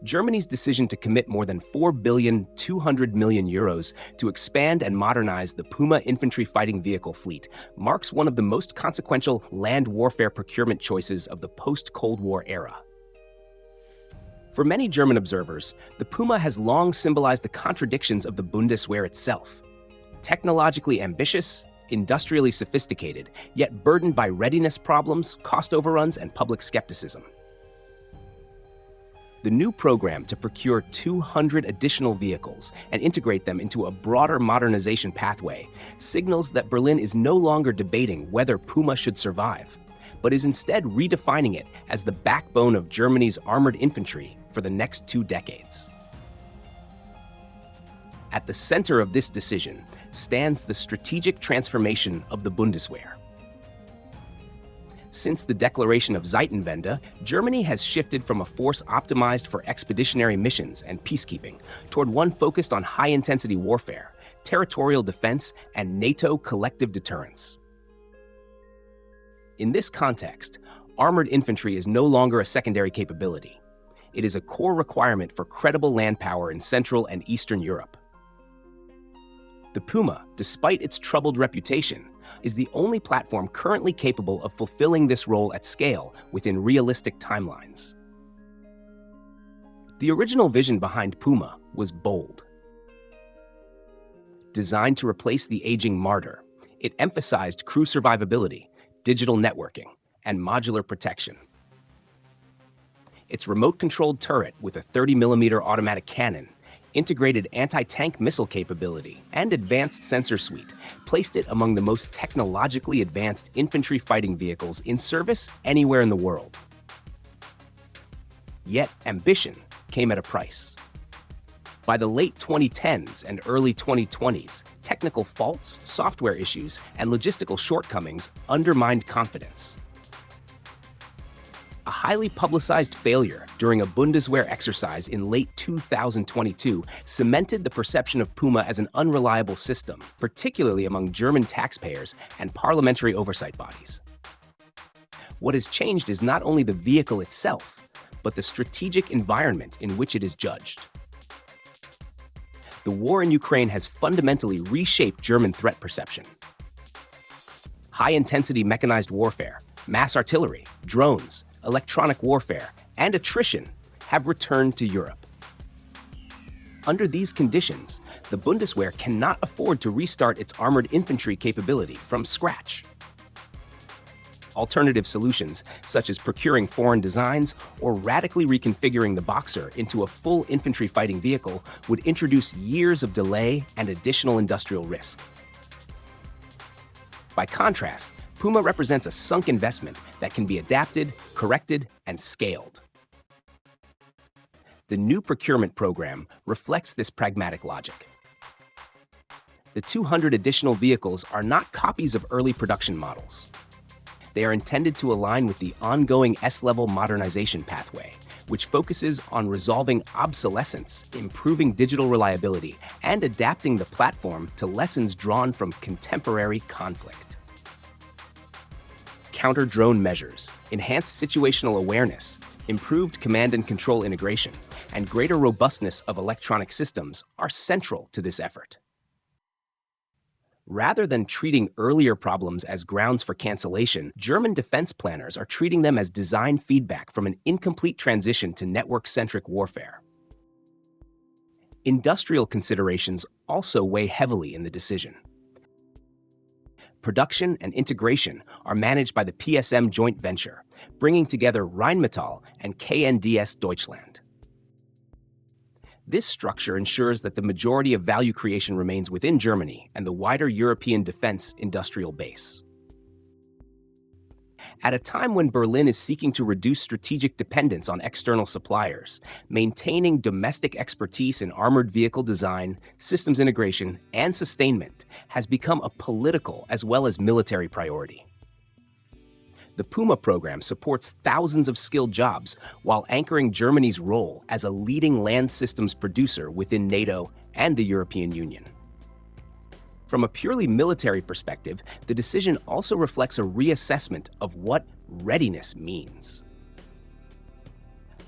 Germany's decision to commit more than 4,200 million euros to expand and modernize the Puma infantry fighting vehicle fleet marks one of the most consequential land warfare procurement choices of the post-Cold War era. For many German observers, the Puma has long symbolized the contradictions of the Bundeswehr itself. Technologically ambitious, industrially sophisticated, yet burdened by readiness problems, cost overruns, and public skepticism. The new program to procure 200 additional vehicles and integrate them into a broader modernization pathway signals that Berlin is no longer debating whether Puma should survive, but is instead redefining it as the backbone of Germany's armored infantry for the next 2 decades. At the center of this decision stands the strategic transformation of the Bundeswehr. Since the declaration of Zeitenwende, Germany has shifted from a force optimized for expeditionary missions and peacekeeping toward one focused on high-intensity warfare, territorial defense, and NATO collective deterrence. In this context, armored infantry is no longer a secondary capability. It is a core requirement for credible land power in Central and Eastern Europe. The Puma, despite its troubled reputation, is the only platform currently capable of fulfilling this role at scale within realistic timelines. The original vision behind Puma was bold. Designed to replace the aging Marder, it emphasized crew survivability, digital networking, and modular protection. Its remote-controlled turret with a 30mm automatic cannon, integrated anti-tank missile capability, and advanced sensor suite placed it among the most technologically advanced infantry fighting vehicles in service anywhere in the world. Yet ambition came at a price. By the late 2010s and early 2020s, technical faults, software issues, and logistical shortcomings undermined confidence. A highly publicized failure during a Bundeswehr exercise in late 2022 cemented the perception of Puma as an unreliable system, particularly among German taxpayers and parliamentary oversight bodies. What has changed is not only the vehicle itself, but the strategic environment in which it is judged. The war in Ukraine has fundamentally reshaped German threat perception. High-intensity mechanized warfare, mass artillery, drones, electronic warfare, and attrition have returned to Europe. Under these conditions, the Bundeswehr cannot afford to restart its armored infantry capability from scratch. Alternative solutions, such as procuring foreign designs or radically reconfiguring the Boxer into a full infantry fighting vehicle, would introduce years of delay and additional industrial risk. By contrast, Puma represents a sunk investment that can be adapted, corrected, and scaled. The new procurement program reflects this pragmatic logic. The 200 additional vehicles are not copies of early production models. They are intended to align with the ongoing S-level modernization pathway, which focuses on resolving obsolescence, improving digital reliability, and adapting the platform to lessons drawn from contemporary conflict. Counter-drone measures, enhanced situational awareness, improved command and control integration, and greater robustness of electronic systems are central to this effort. Rather than treating earlier problems as grounds for cancellation, German defense planners are treating them as design feedback from an incomplete transition to network-centric warfare. Industrial considerations also weigh heavily in the decision. Production and integration are managed by the PSM joint venture, bringing together Rheinmetall and KNDS Deutschland. This structure ensures that the majority of value creation remains within Germany and the wider European defense industrial base. At a time when Berlin is seeking to reduce strategic dependence on external suppliers, maintaining domestic expertise in armored vehicle design, systems integration, and sustainment has become a political as well as military priority. The Puma program supports thousands of skilled jobs while anchoring Germany's role as a leading land systems producer within NATO and the European Union. From a purely military perspective, the decision also reflects a reassessment of what readiness means.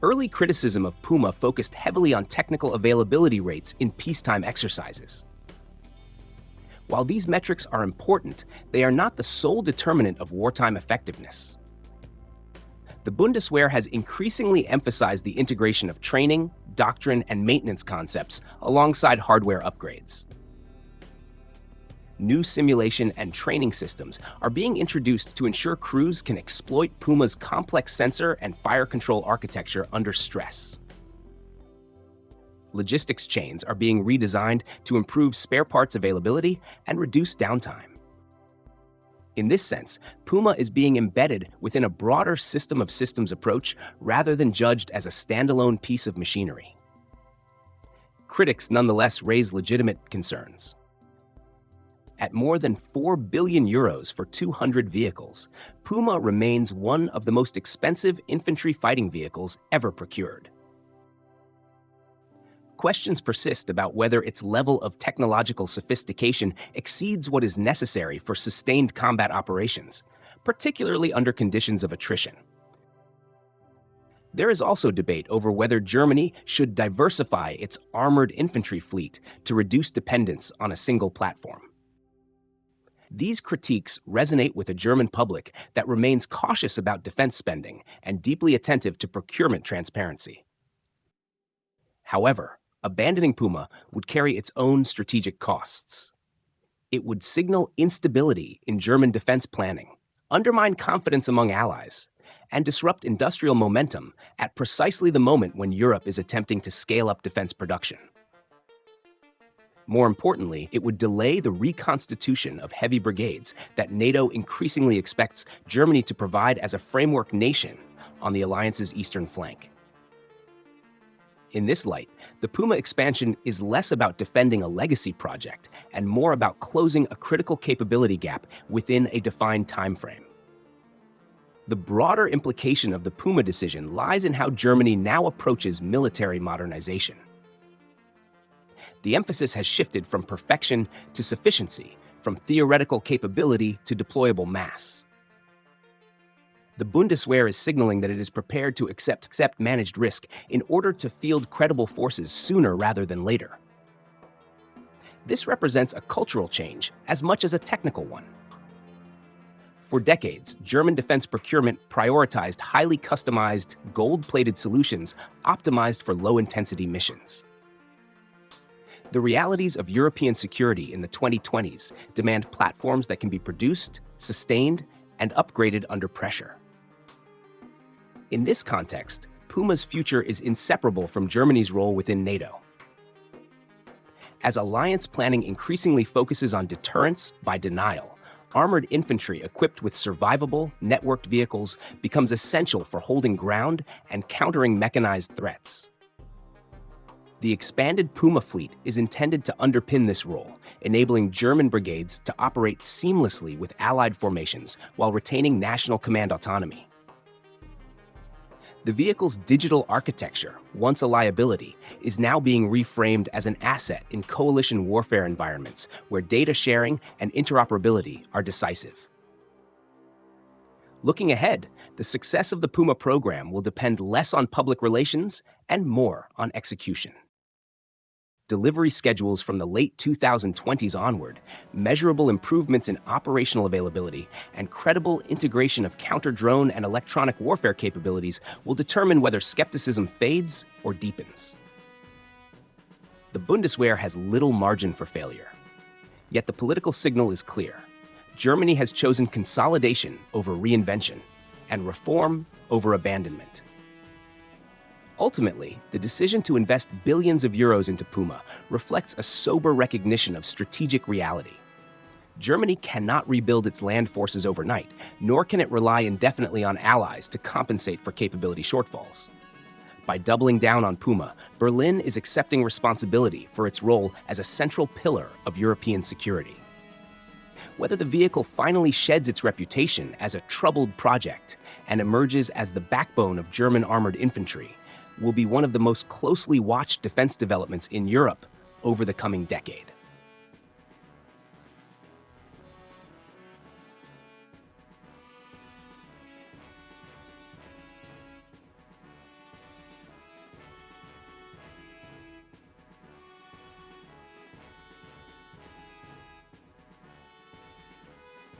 Early criticism of Puma focused heavily on technical availability rates in peacetime exercises. While these metrics are important, they are not the sole determinant of wartime effectiveness. The Bundeswehr has increasingly emphasized the integration of training, doctrine, and maintenance concepts alongside hardware upgrades. New simulation and training systems are being introduced to ensure crews can exploit Puma's complex sensor and fire control architecture under stress. Logistics chains are being redesigned to improve spare parts availability and reduce downtime. In this sense, Puma is being embedded within a broader system of systems approach rather than judged as a standalone piece of machinery. Critics nonetheless raise legitimate concerns. At more than 4 billion euros for 200 vehicles, Puma remains one of the most expensive infantry fighting vehicles ever procured. Questions persist about whether its level of technological sophistication exceeds what is necessary for sustained combat operations, particularly under conditions of attrition. There is also debate over whether Germany should diversify its armored infantry fleet to reduce dependence on a single platform. These critiques resonate with a German public that remains cautious about defense spending and deeply attentive to procurement transparency. However, abandoning Puma would carry its own strategic costs. It would signal instability in German defense planning, undermine confidence among allies, and disrupt industrial momentum at precisely the moment when Europe is attempting to scale up defense production. More importantly, it would delay the reconstitution of heavy brigades that NATO increasingly expects Germany to provide as a framework nation on the alliance's eastern flank. In this light, the Puma expansion is less about defending a legacy project and more about closing a critical capability gap within a defined timeframe. The broader implication of the Puma decision lies in how Germany now approaches military modernization. The emphasis has shifted from perfection to sufficiency, from theoretical capability to deployable mass. The Bundeswehr is signaling that it is prepared to accept managed risk in order to field credible forces sooner rather than later. This represents a cultural change as much as a technical one. For decades, German defense procurement prioritized highly customized, gold-plated solutions optimized for low-intensity missions. The realities of European security in the 2020s demand platforms that can be produced, sustained, and upgraded under pressure. In this context, Puma's future is inseparable from Germany's role within NATO. As alliance planning increasingly focuses on deterrence by denial, armored infantry equipped with survivable, networked vehicles becomes essential for holding ground and countering mechanized threats. The expanded Puma fleet is intended to underpin this role, enabling German brigades to operate seamlessly with Allied formations while retaining national command autonomy. The vehicle's digital architecture, once a liability, is now being reframed as an asset in coalition warfare environments where data sharing and interoperability are decisive. Looking ahead, the success of the Puma program will depend less on public relations and more on execution. Delivery schedules from the late 2020s onward, measurable improvements in operational availability, and credible integration of counter-drone and electronic warfare capabilities will determine whether skepticism fades or deepens. The Bundeswehr has little margin for failure. Yet the political signal is clear. Germany has chosen consolidation over reinvention and reform over abandonment. Ultimately, the decision to invest billions of euros into Puma reflects a sober recognition of strategic reality. Germany cannot rebuild its land forces overnight, nor can it rely indefinitely on allies to compensate for capability shortfalls. By doubling down on Puma, Berlin is accepting responsibility for its role as a central pillar of European security. Whether the vehicle finally sheds its reputation as a troubled project and emerges as the backbone of German armored infantry will be one of the most closely watched defense developments in Europe over the coming decade.